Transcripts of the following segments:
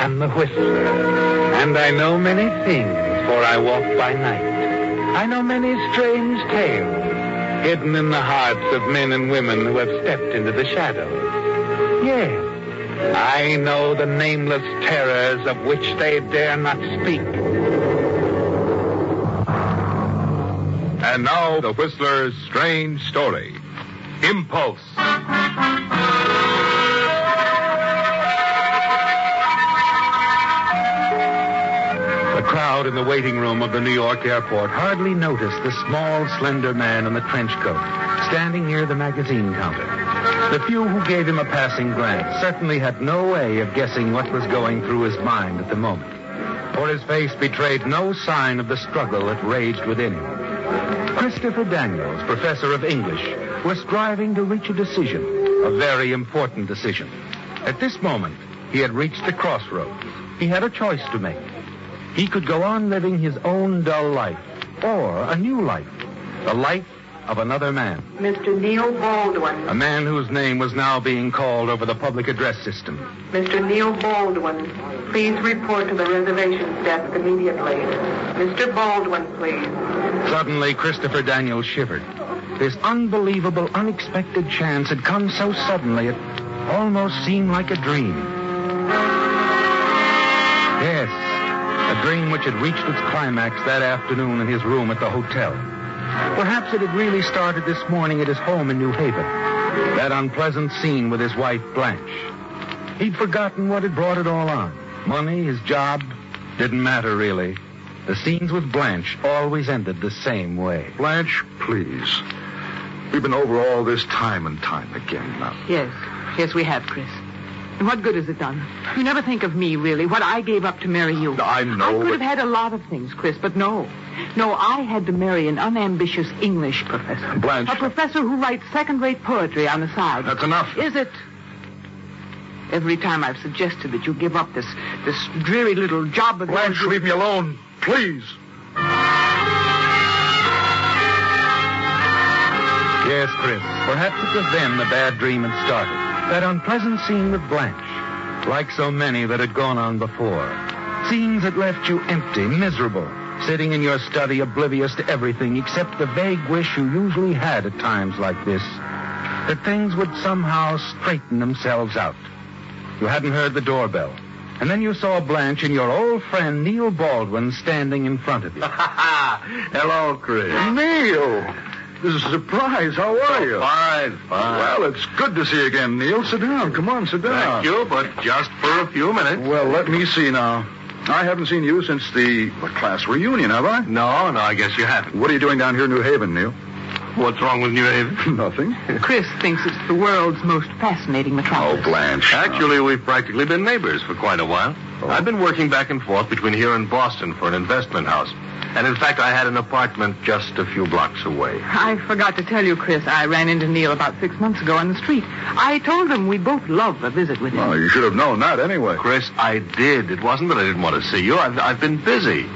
am the Whistler, and I know many things, for I walk by night. I know many strange tales, hidden in the hearts of men and women who have stepped into the shadows. Yes, I know the nameless terrors of which they dare not speak. And now, the Whistler's strange story, Impulse. The crowd in the waiting room of the New York airport hardly noticed the small, slender man in the trench coat standing near the magazine counter. The few who gave him a passing glance certainly had no way of guessing what was going through his mind at the moment, for his face betrayed no sign of the struggle that raged within him. Christopher Daniels, professor of English, was striving to reach a decision, a very important decision. At this moment, he had reached a crossroads. He had a choice to make. He could go on living his own dull life, or a new life, the life of another man. Mr. Neil Baldwin. A man whose name was now being called over the public address system. Mr. Neil Baldwin, please report to the reservations desk immediately. Mr. Baldwin, please. Suddenly, Christopher Daniels shivered. This unbelievable, unexpected chance had come so suddenly it almost seemed like a dream. Yes, a dream which had reached its climax that afternoon in his room at the hotel. Perhaps it had really started this morning at his home in New Haven. That unpleasant scene with his wife, Blanche. He'd forgotten what had brought it all on. Money, his job, didn't matter really. The scenes with Blanche always ended the same way. Blanche, please. We've been over all this time and time again now. Yes, we have, Chris. And what good has it done? You never think of me, really, what I gave up to marry you. I know. I could have had a lot of things, Chris, but no. No, I had to marry an unambitious English professor. Blanche. A professor who writes second-rate poetry on the side. That's enough. Is it? Every time I've suggested that you give up this dreary little job of Blanche, yours, leave me alone, please. Yes, Chris. Perhaps it was then the bad dream had started. That unpleasant scene with Blanche. Like so many that had gone on before. Scenes that left you empty, miserable, sitting in your study oblivious to everything except the vague wish you usually had at times like this, that things would somehow straighten themselves out. You hadn't heard the doorbell. And then you saw Blanche and your old friend Neil Baldwin standing in front of you. Hello, Chris. Neil! This is a surprise. How are you? Fine. Well, it's good to see you again, Neil. Sit down. Come on, sit down. Thank you, but just for a few minutes. Well, let me see now. I haven't seen you since the class reunion, have I? No, I guess you haven't. What are you doing down here in New Haven, Neil? What's wrong with New Haven? Nothing. Chris thinks it's the world's most fascinating metropolis. Oh, Blanche. Actually, we've practically been neighbors for quite a while. Oh. I've been working back and forth between here and Boston for an investment house. And in fact, I had an apartment just a few blocks away. I forgot to tell you, Chris, I ran into Neil about 6 months ago on the street. I told him we'd both love a visit with him. Well, you should have known that anyway. Chris, I did. It wasn't that I didn't want to see you. I've been busy.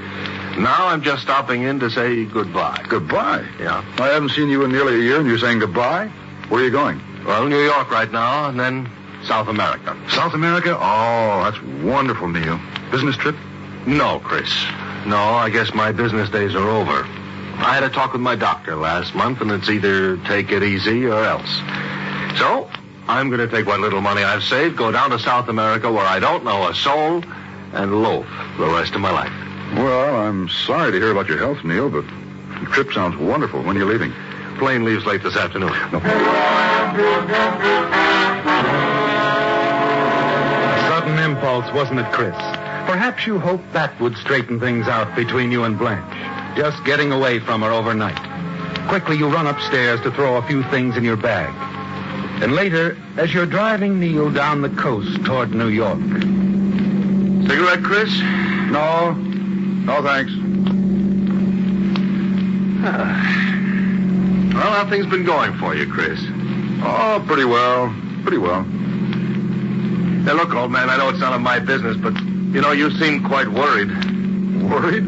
Now I'm just stopping in to say goodbye. Goodbye? Yeah. I haven't seen you in nearly a year, and you're saying goodbye? Where are you going? Well, New York right now, and then South America. South America? Oh, that's wonderful, Neil. Business trip? No, Chris. No, I guess my business days are over. I had a talk with my doctor last month, and it's either take it easy or else. So, I'm going to take what little money I've saved, go down to South America where I don't know a soul, and loaf the rest of my life. Well, I'm sorry to hear about your health, Neil, but the trip sounds wonderful. When are you leaving? Plane leaves late this afternoon. No. A sudden impulse, wasn't it, Chris? Perhaps you hoped that would straighten things out between you and Blanche. Just getting away from her overnight. Quickly, you run upstairs to throw a few things in your bag. And later, as you're driving Neil down the coast toward New York. Cigarette, Chris? No, thanks. Well, how things been going for you, Chris? Oh, pretty well. Hey, look, old man, I know it's none of my business, but, you know, you seem quite worried. Worried?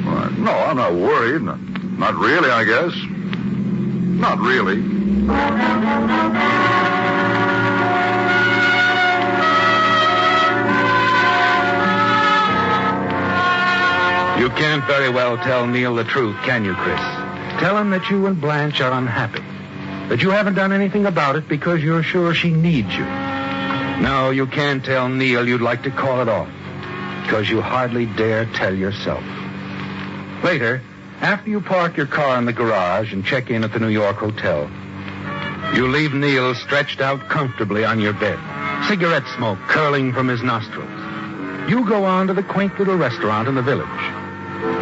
Well, no, I'm not worried. Not really, I guess. Not really. can't very well tell Neil the truth, can you, Chris? Tell him that you and Blanche are unhappy. That you haven't done anything about it because you're sure she needs you. No, you can't tell Neil you'd like to call it off. Because you hardly dare tell yourself. Later, after you park your car in the garage and check in at the New York hotel, you leave Neil stretched out comfortably on your bed, cigarette smoke curling from his nostrils. You go on to the quaint little restaurant in the village.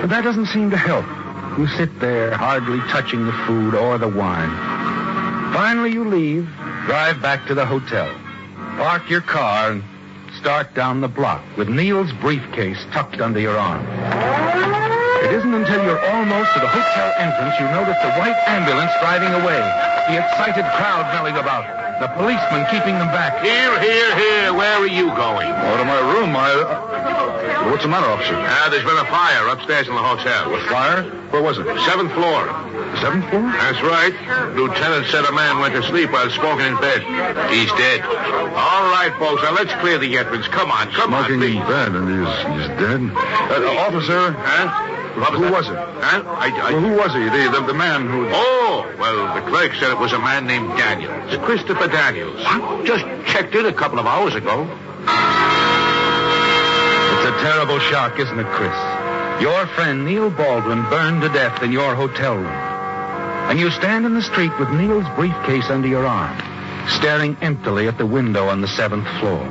But that doesn't seem to help. You sit there, hardly touching the food or the wine. Finally, you leave, drive back to the hotel, park your car, and start down the block with Neil's briefcase tucked under your arm. It isn't until you're almost to the hotel entrance you notice the white ambulance driving away, the excited crowd milling about, the policeman keeping them back. Here. Where are you going? Oh, to my room. What's the matter, officer? There's been a fire upstairs in the hotel. A fire? Where was it? 7th floor. The 7th floor? That's right. Lieutenant said a man went to sleep while smoking in bed. He's dead. All right, folks. Now, let's clear the entrance. Come on. Smoking in bed, and he's dead? Officer? Huh? Who was it? Huh? Well, who was he? The man who... Oh, well, the clerk said it was a man named Daniels. Christopher Daniels. Just checked in a couple of hours ago. It's a terrible shock, isn't it, Chris? Your friend Neil Baldwin burned to death in your hotel room. And you stand in the street with Neil's briefcase under your arm, staring emptily at the window on the 7th floor.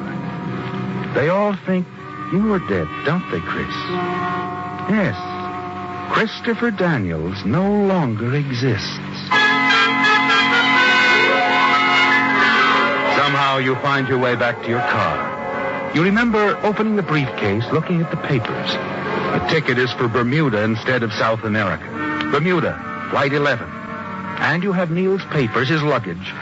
They all think you are dead, don't they, Chris? Yes. Christopher Daniels no longer exists. Somehow you find your way back to your car. You remember opening the briefcase, looking at the papers. The ticket is for Bermuda instead of South America. Bermuda, Flight 11. And you have Neil's papers, his luggage,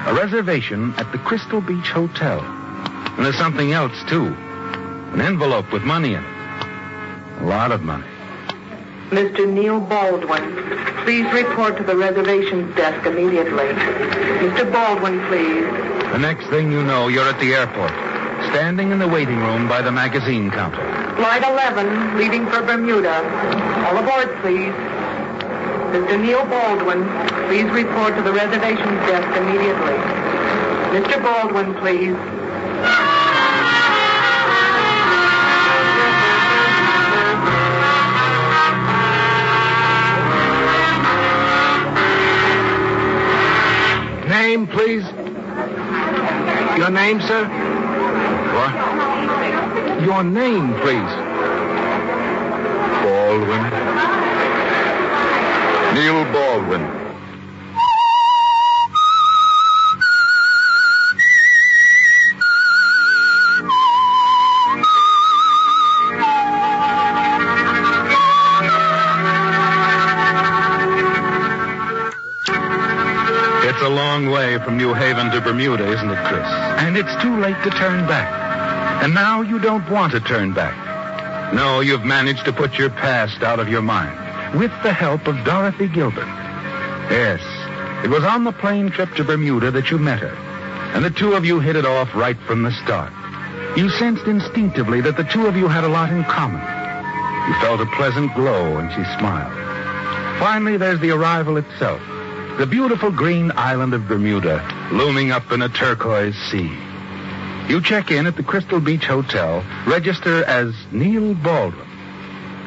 a reservation at the Crystal Beach Hotel. And there's something else, too. An envelope with money in it. A lot of money. Mr. Neil Baldwin, please report to the reservations desk immediately. Mr. Baldwin, please. The next thing you know, you're at the airport, standing in the waiting room by the magazine counter. Flight 11, leaving for Bermuda. All aboard, please. Mr. Neil Baldwin, please report to the reservations desk immediately. Mr. Baldwin, please. Name, please. Your name, sir? What? Your name, please. Baldwin. Neil Baldwin. It's a long way from New Haven to Bermuda, isn't it, Chris? And it's too late to turn back. And now you don't want to turn back. No, you've managed to put your past out of your mind, with the help of Dorothy Gilbert. Yes, it was on the plane trip to Bermuda that you met her. And the two of you hit it off right from the start. You sensed instinctively that the two of you had a lot in common. You felt a pleasant glow, and she smiled. Finally, there's the arrival itself. The beautiful green island of Bermuda, looming up in a turquoise sea. You check in at the Crystal Beach Hotel, register as Neil Baldwin.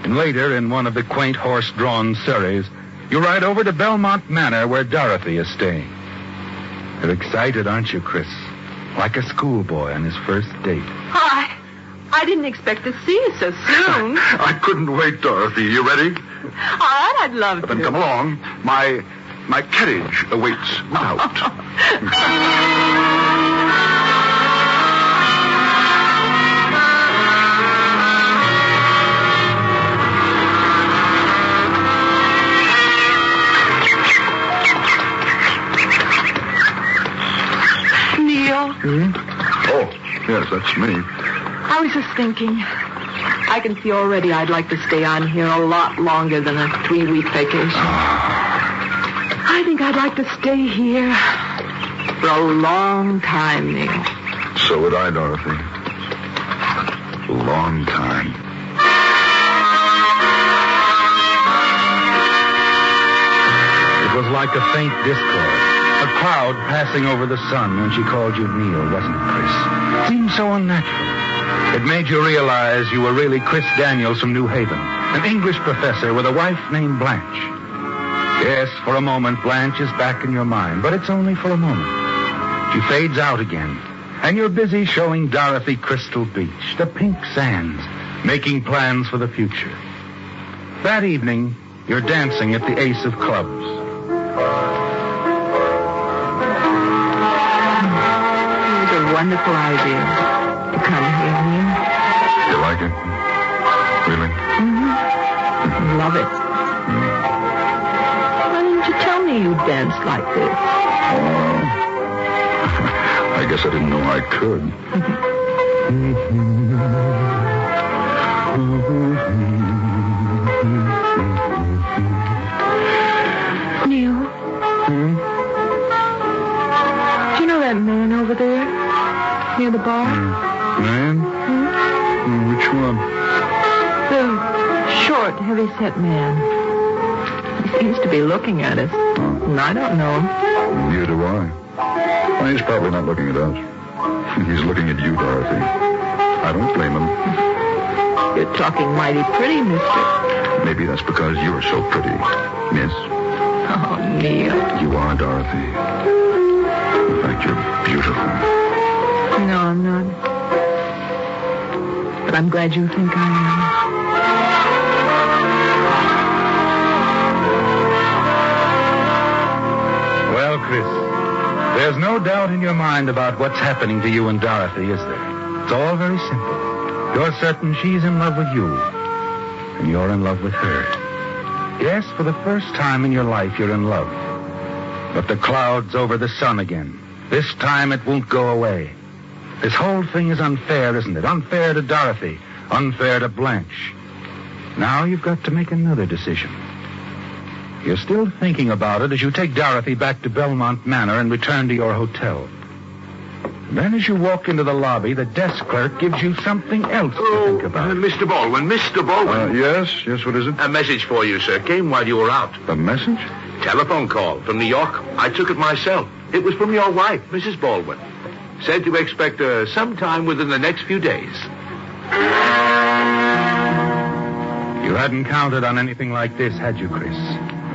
And later, in one of the quaint horse-drawn surreys, you ride over to Belmont Manor, where Dorothy is staying. You're excited, aren't you, Chris? Like a schoolboy on his first date. Hi. I didn't expect to see you so soon. I couldn't wait, Dorothy. You ready? All right, I'd love to. Then come along. My carriage awaits without. Neil? Oh, yes, that's me. I was just thinking. I can see already I'd like to stay on here a lot longer than a 3-week vacation. I think I'd like to stay here for a long time, Neil. So would I, Dorothy. A long time. It was like a faint discord. A cloud passing over the sun when she called you Neil, wasn't it, Chris? It seemed so unnatural. It made you realize you were really Chris Daniels from New Haven, an English professor with a wife named Blanche. Yes, for a moment, Blanche is back in your mind, but it's only for a moment. She fades out again, and you're busy showing Dorothy Crystal Beach, the pink sands, making plans for the future. That evening, you're dancing at the Ace of Clubs. It was a wonderful idea to come here, Neil. You like it? Really? Mm-hmm. Love it. Why didn't you tell me you danced like this? I guess I didn't know I could. Neil? Do you know that man over there? Near the bar? Man? Which one? The short, heavy-set man. He seems to be looking at us. And I don't know him. Neither do I. Well, he's probably not looking at us. He's looking at you, Dorothy. I don't blame him. You're talking mighty pretty, mister. Maybe that's because you're so pretty, miss. Oh, Neil. You are, Dorothy. In fact, you're beautiful. No, I'm not. But I'm glad you think I am. Well, Chris, there's no doubt in your mind about what's happening to you and Dorothy, is there? It's all very simple. You're certain she's in love with you, and you're in love with her. Yes, for the first time in your life, you're in love. But the cloud's over the sun again. This time it won't go away. This whole thing is unfair, isn't it? Unfair to Dorothy. Unfair to Blanche. Now you've got to make another decision. You're still thinking about it as you take Dorothy back to Belmont Manor and return to your hotel. Then as you walk into the lobby, the desk clerk gives you something else to think about. Mr. Baldwin. Yes, what is it? A message for you, sir. Came while you were out. A message? Telephone call from New York. I took it myself. It was from your wife, Mrs. Baldwin. Said to expect her sometime within the next few days. You hadn't counted on anything like this, had you, Chris?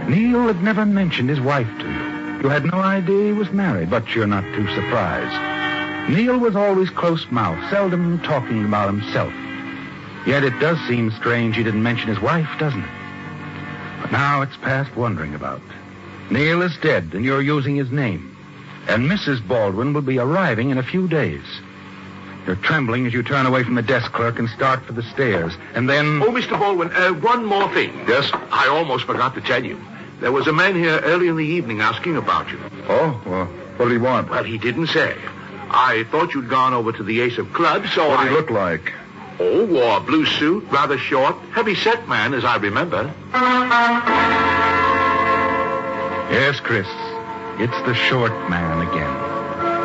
Neil had never mentioned his wife to you. You had no idea he was married, but you're not too surprised. Neil was always close-mouthed, seldom talking about himself. Yet it does seem strange he didn't mention his wife, doesn't it? But now it's past wondering about. Neil is dead, and you're using his name. And Mrs. Baldwin will be arriving in a few days. You're trembling as you turn away from the desk clerk and start for the stairs. And then... Oh, Mr. Baldwin, one more thing. Yes? I almost forgot to tell you. There was a man here early in the evening asking about you. Oh, well, what did he want? Well, he didn't say. I thought you'd gone over to the Ace of Clubs, so What did he look like? Oh, wore a blue suit, rather short, heavy-set man, as I remember. Yes, Chris. It's the short man again.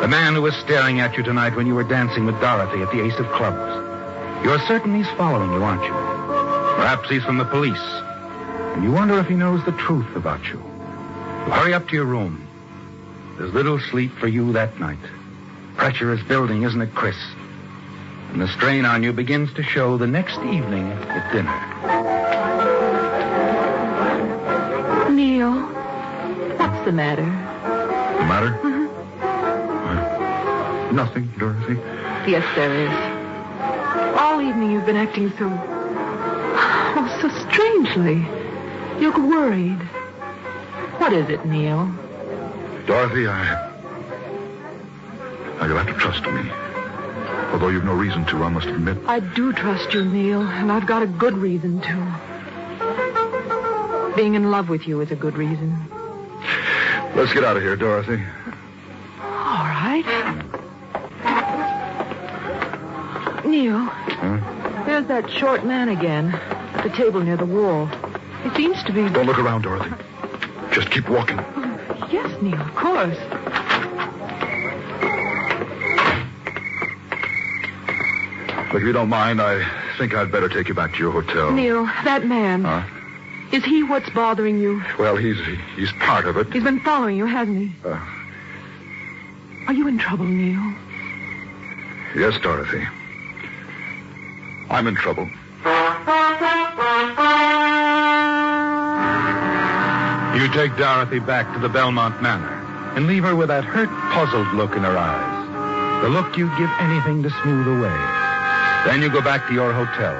The man who was staring at you tonight when you were dancing with Dorothy at the Ace of Clubs. You're certain he's following you, aren't you? Perhaps he's from the police. And you wonder if he knows the truth about you. You hurry up to your room. There's little sleep for you that night. Pressure is building, isn't it, Chris? And the strain on you begins to show the next evening at dinner. Neil, what's the matter? The matter? Nothing, Dorothy. Yes, there is. All evening you've been acting so strangely. You look worried. What is it, Neil? Dorothy, you'll have to trust me. Although you've no reason to, I must admit. I do trust you, Neil, and I've got a good reason to. Being in love with you is a good reason. Let's get out of here, Dorothy. All right. Neil, there's that short man again at the table near the wall. He seems to be... Don't look around, Dorothy. Just keep walking. Yes, Neil, of course. Look, if you don't mind, I think I'd better take you back to your hotel. Neil, that man. Huh? Is he what's bothering you? Well, he's part of it. He's been following you, hasn't he? Are you in trouble, Neil? Yes, Dorothy. I'm in trouble. You take Dorothy back to the Belmont Manor and leave her with that hurt, puzzled look in her eyes. The look you'd give anything to smooth away. Then you go back to your hotel.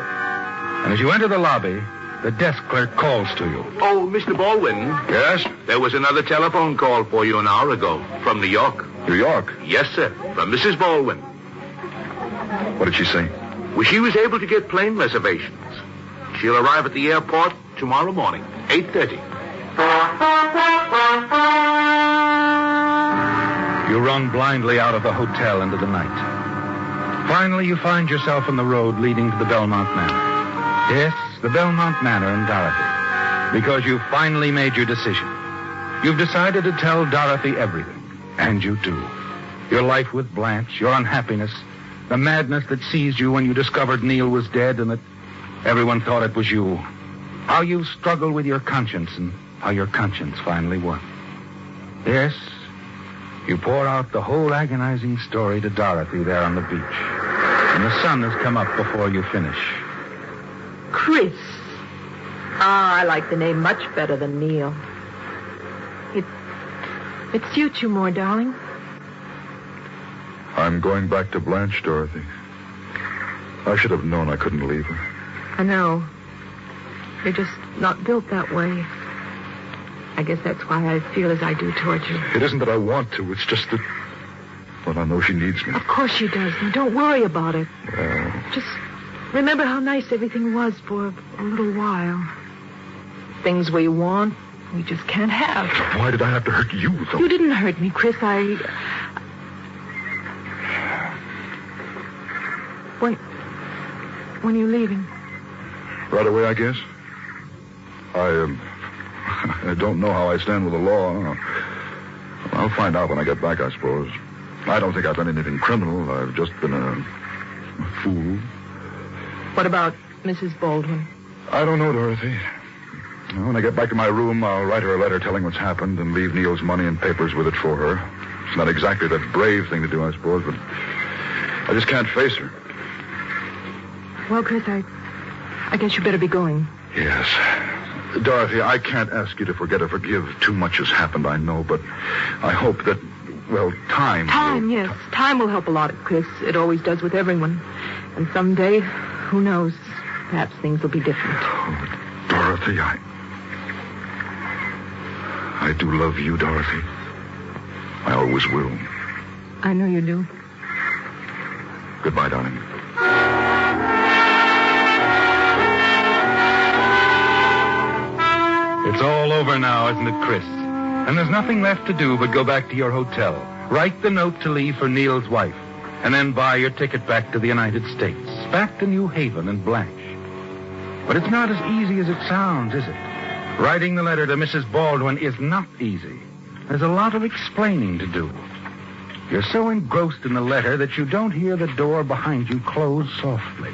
And as you enter the lobby, the desk clerk calls to you. Oh, Mr. Baldwin. Yes? There was another telephone call for you an hour ago from New York. New York? Yes, sir. From Mrs. Baldwin. What did she say? Well, she was able to get plane reservations. She'll arrive at the airport tomorrow morning, 8:30. You run blindly out of the hotel into the night. Finally, you find yourself on the road leading to the Belmont Manor. Yes, the Belmont Manor and Dorothy. Because you've finally made your decision. You've decided to tell Dorothy everything. And you do. Your life with Blanche, your unhappiness, the madness that seized you when you discovered Neil was dead and that everyone thought it was you. How you struggled with your conscience and how your conscience finally won. Yes, you pour out the whole agonizing story to Dorothy there on the beach. And the sun has come up before you finish. Chris. I like the name much better than Neil. It suits you more, darling. I'm going back to Blanche, Dorothy. I should have known I couldn't leave her. I know. You're just not built that way. I guess that's why I feel as I do toward you. It isn't that I want to. It's just that... Well, I know she needs me. Of course she does. And don't worry about it. Well... Just remember how nice everything was for a little while. Things we want, we just can't have. Why did I have to hurt you, though? You didn't hurt me, Chris. When are you leaving? Right away, I guess. I don't know how I stand with the law. I'll find out when I get back, I suppose. I don't think I've done anything criminal. I've just been a fool. What about Mrs. Baldwin? I don't know, Dorothy. When I get back to my room, I'll write her a letter telling what's happened and leave Neil's money and papers with it for her. It's not exactly the brave thing to do, I suppose, but I just can't face her. Well, Chris, I guess you better be going. Yes. Dorothy, I can't ask you to forget or forgive. Too much has happened, I know, but I hope that, well, time... Yes. Time will help a lot, Chris. It always does with everyone. And someday, who knows, perhaps things will be different. Oh, Dorothy, I do love you, Dorothy. I always will. I know you do. Goodbye, darling. It's all over now, isn't it, Chris? And there's nothing left to do but go back to your hotel, write the note to leave for Neil's wife, and then buy your ticket back to the United States, back to New Haven and Blanche. But it's not as easy as it sounds, is it? Writing the letter to Mrs. Baldwin is not easy. There's a lot of explaining to do. You're so engrossed in the letter that you don't hear the door behind you close softly.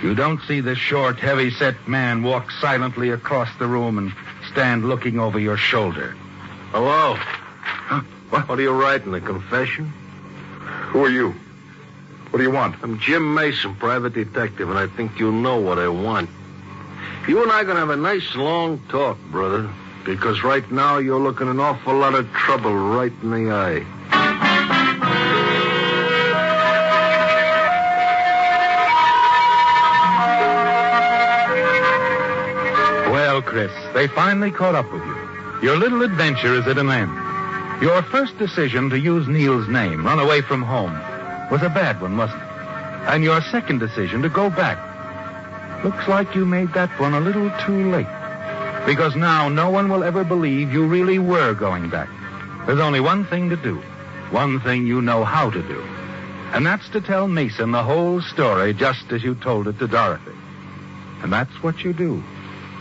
You don't see the short, heavy-set man walk silently across the room and stand looking over your shoulder. Hello. Huh? What are you writing, a confession? Who are you? What do you want? I'm Jim Mason, private detective, and I think you know what I want. You and I are going to have a nice long talk, brother, because right now you're looking an awful lot of trouble right in the eye. Well, Chris, they finally caught up with you. Your little adventure is at an end. Your first decision to use Neil's name, run away from home, was a bad one, wasn't it? And your second decision to go back. Looks like you made that one a little too late. Because now no one will ever believe you really were going back. There's only one thing to do. One thing you know how to do. And that's to tell Mason the whole story just as you told it to Dorothy. And that's what you do.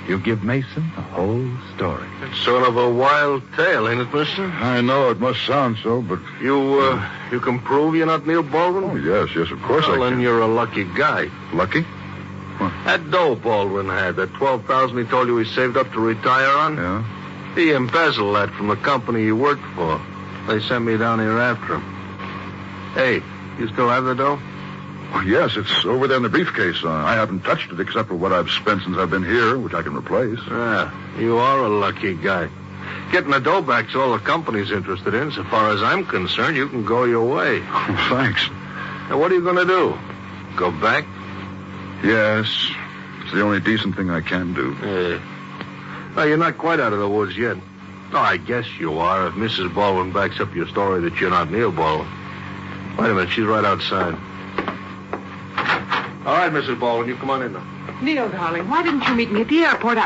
You give Mason the whole story. It's sort of a wild tale, ain't it, mister? I know it must sound so, but... You can prove you're not Neil Baldwin? Oh, yes, of course I Well, can. then you're a lucky guy. Lucky? That dough Baldwin had, that $12,000 he told you he saved up to retire on? Yeah? He embezzled that from the company he worked for. They sent me down here after him. Hey, you still have the dough? Well, yes, it's over there in the briefcase. I haven't touched it except for what I've spent since I've been here, which I can replace. Yeah, you are a lucky guy. Getting the dough back's all the company's interested in. So far as I'm concerned, you can go your way. Oh, thanks. Now, what are you going to do? Go back? Yes, it's the only decent thing I can do. Well, you're not quite out of the woods yet. Oh, I guess you are if Mrs. Baldwin backs up your story that you're not Neil Baldwin. Wait a minute, she's right outside. All right, Mrs. Baldwin, you come on in now. Neil, darling, why didn't you meet me at the airport?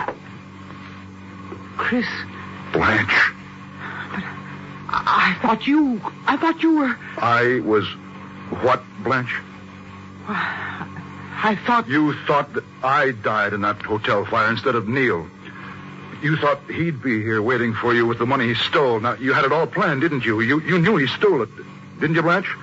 Chris. Blanche. But I thought you were... I was what, Blanche? I thought... You thought that I died in that hotel fire instead of Neil. You thought he'd be here waiting for you with the money he stole. Now, you had it all planned, didn't you? You knew he stole it. Didn't you, Blanche?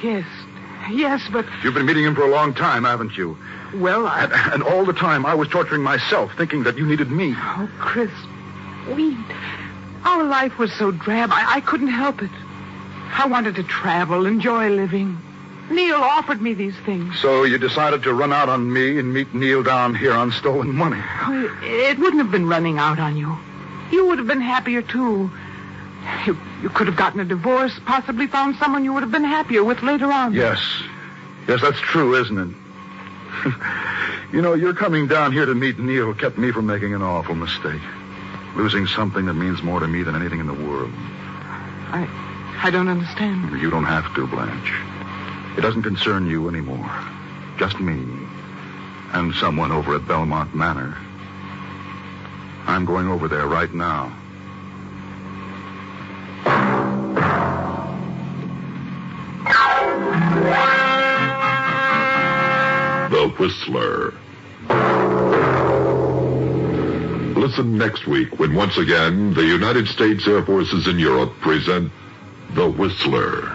Yes, but... You've been meeting him for a long time, haven't you? Well, And all the time, I was torturing myself, thinking that you needed me. Oh, Chris, our life was so drab, I couldn't help it. I wanted to travel, enjoy living. Neil offered me these things. So you decided to run out on me and meet Neil down here on stolen money. Oh, it wouldn't have been running out on you. You would have been happier, too. You could have gotten a divorce, possibly found someone you would have been happier with later on. Yes, that's true, isn't it? You know, your coming down here to meet Neil kept me from making an awful mistake. Losing something that means more to me than anything in the world. I don't understand. You don't have to, Blanche. It doesn't concern you anymore. Just me. And someone over at Belmont Manor. I'm going over there right now. The Whistler. Listen next week when once again the United States Air Forces in Europe present The Whistler.